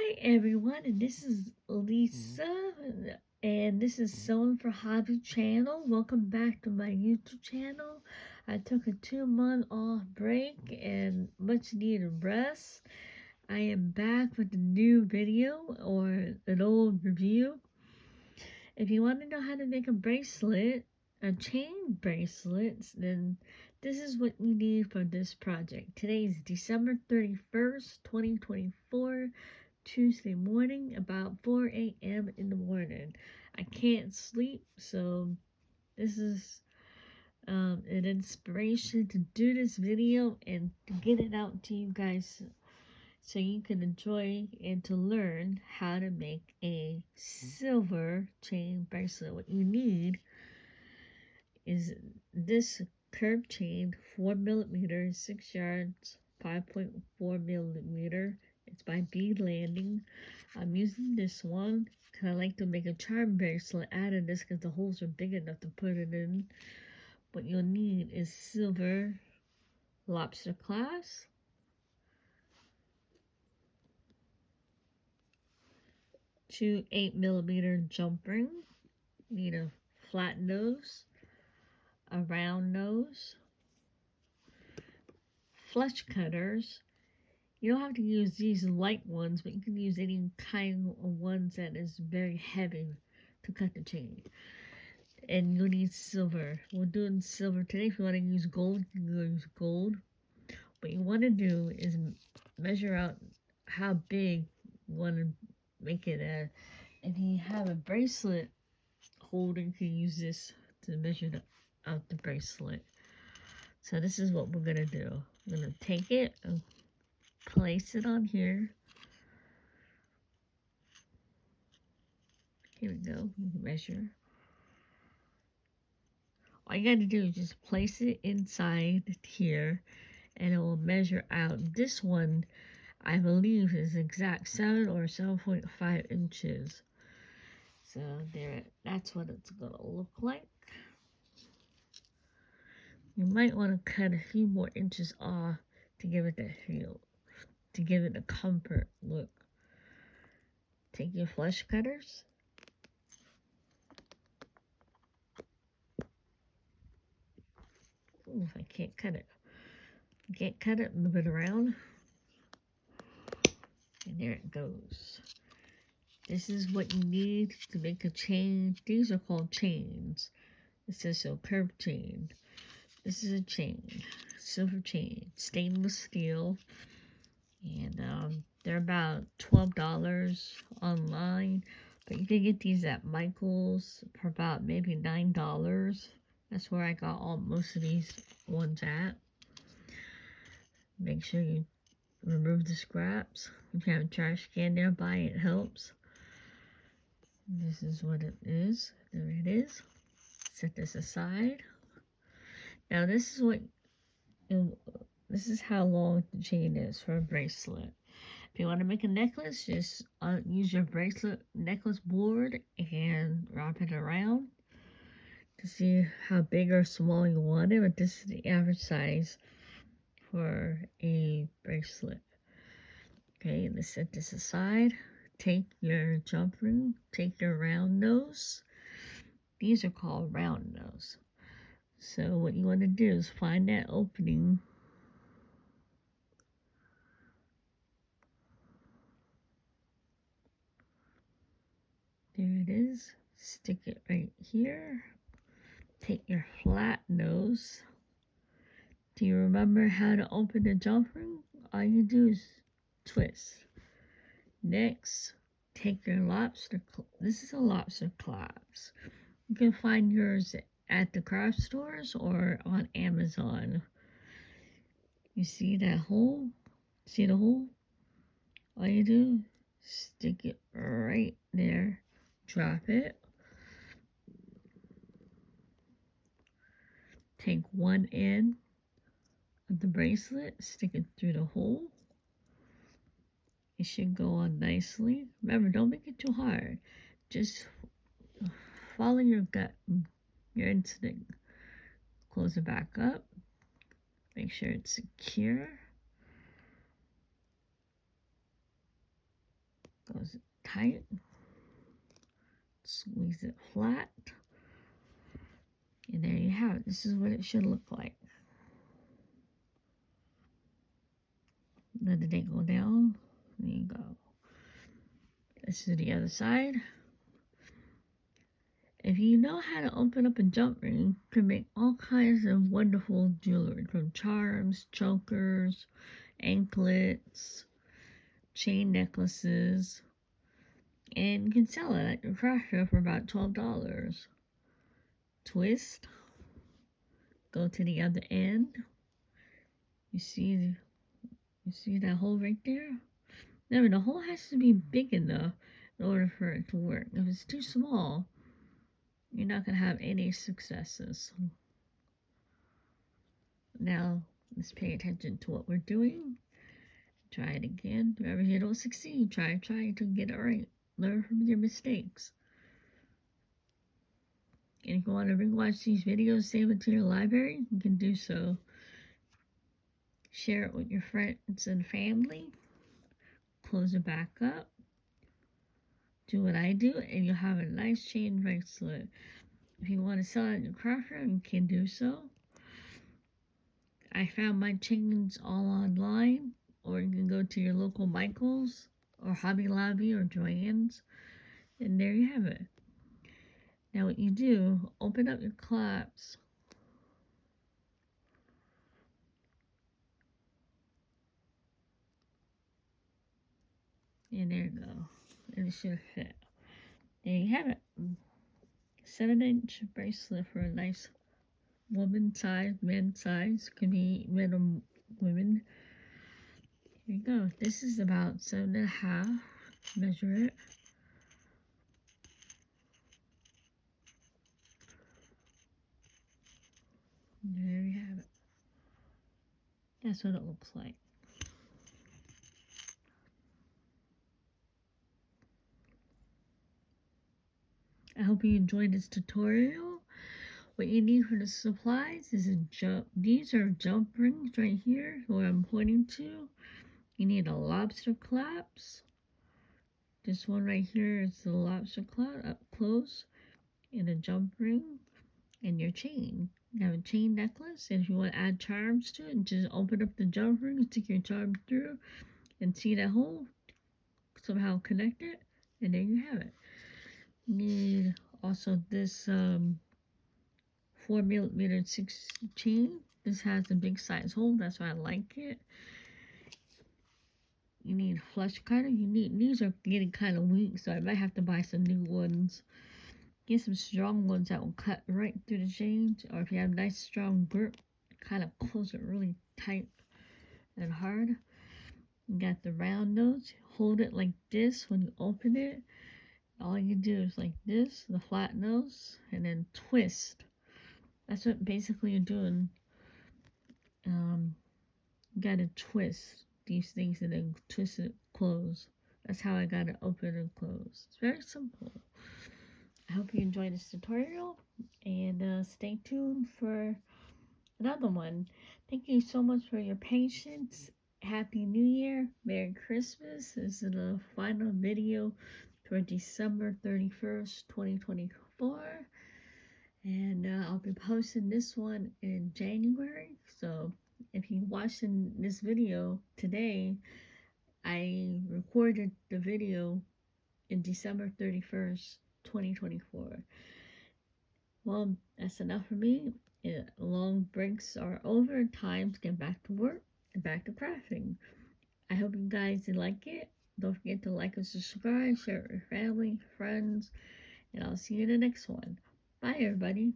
Hi everyone, and this is Lisa, and this is Sewing for Hobby channel. Welcome back to my YouTube channel. I took a 2-month off break and much needed rest. I am back with a new video or an old review. If you want to know how to make a bracelet, a chain bracelets, then this is what you need for this project. Today is December 31st, 2024. Tuesday morning, about 4 a.m. in the morning. I can't sleep, so this is an inspiration to do this video and to get it out to you guys so you can enjoy and to learn how to make a silver chain bracelet. What you need is this curved chain, 4mm, 6 yards, 5.4mm. It's by Bead Landing. I'm using this one because I like to make a charm bracelet out of this because the holes are big enough to put it in. What you'll need is silver lobster clasp, 2 8mm jump ring, you need a flat nose, a round nose, flush cutters. You don't have to use these light ones, but you can use any kind of ones that is very heavy to cut the chain. And you'll need silver. We're doing silver today. If you want to use gold, you can use gold. What you want to do is measure out how big you want to make it at. If you have a bracelet holder, you can use this to measure out the bracelet. So this is what we're going to do. We're going to take it and place it on here. Here we go. You can measure. All you got to do is just place it inside here and it will measure out. This one, I believe, is exact 7 or 7.5 inches. So there, that's what it's going to look like. You might want to cut a few more inches off to give it the feel, to give it a comfort look. Take your flush cutters. Ooh, I can't cut it. I can't cut it, move it around. And there it goes. This is what you need to make a chain. These are called chains. It says so, curved chain. This is a chain, silver chain, stainless steel. And they're about $12 online. But you can get these at Michael's for about maybe $9. That's where I got most of these ones at. Make sure you remove the scraps. If you have a trash can nearby, it helps. This is what it is. There it is. Set this aside. Now this is how long the chain is for a bracelet. If you want to make a necklace, just use your bracelet necklace board and wrap it around to see how big or small you want it. But this is the average size for a bracelet. Okay, let's set this aside. Take your jump ring, take your round nose. These are called round nose. So what you want to do is find that opening. There it is. Stick it right here. Take your flat nose. Do you remember how to open the jump ring? All you do is twist. Next, take your lobster. This is a lobster clasp. You can find yours at the craft stores or on Amazon. You see that hole? See the hole? All you do, stick it right there. Drop it. Take one end of the bracelet, stick it through the hole. It should go on nicely. Remember, don't make it too hard. Just follow your gut, your instinct. Close it back up. Make sure it's secure. Goes tight. Squeeze it flat. And there you have it. This is what it should look like. Let it go down. There you go. This is the other side. If you know how to open up a jump ring, you can make all kinds of wonderful jewelry, from charms, chokers, anklets, chain necklaces, and you can sell it at your craft shop for about $12. Twist, go to the other end. You see that hole right there? Now the hole has to be big enough in order for it to work. If it's too small, you're not going to have any successes. Now, let's pay attention to what we're doing. Try it again. Whenever you don't succeed, try to get it right. Learn from your mistakes. And if you want to rewatch these videos, save it to your library, you can do so. Share it with your friends and family. Close it back up. Do what I do, and you'll have a nice chain bracelet. If you want to sell it at your craft room, you can do so. I found my chains all online, or you can go to your local Michael's or Hobby Lobby or Joann's, and there you have it. Now what you do, open up your clasps. And there you go. And it should fit. There you have it. 7-inch bracelet for a nice woman size, man size. Could be men or women. Here you go. This is about 7.5. Measure it. There you have it. That's what it looks like. I hope you enjoyed this tutorial. What you need for the supplies is these are jump rings right here, what I'm pointing to. You need a lobster clasp. This one right here is the lobster clasp up close, and a jump ring, and your chain. You have a chain necklace, and if you want to add charms to it, just open up the jump ring, stick your charm through, and see that hole, somehow connect it, and there you have it. You need also this 4mm 6 chain. This has a big size hole, that's why I like it. You need flush cutter. These are getting kind of weak, so I might have to buy some new ones. Get some strong ones that will cut right through the chains, or if you have nice strong grip, kind of close it really tight and hard. You got the round nose. Hold it like this when you open it. All you do is like this, the flat nose, and then twist. That's what basically you're doing. You gotta twist these things and then twist it close. That's how I got it open and close. It's very simple. I hope you enjoyed this tutorial, and stay tuned for another one. Thank you so much for your patience. Happy New Year. Merry Christmas. This is the final video for December 31st, 2024. And I'll be posting this one in January. So if you're watching this video today, I recorded the video in December 31st, 2024. Well, that's enough for me. Long breaks are over. Time to get back to work and back to crafting. I hope you guys like it. Don't forget to like and subscribe, share it with your family, friends, and I'll see you in the next one. Bye, everybody.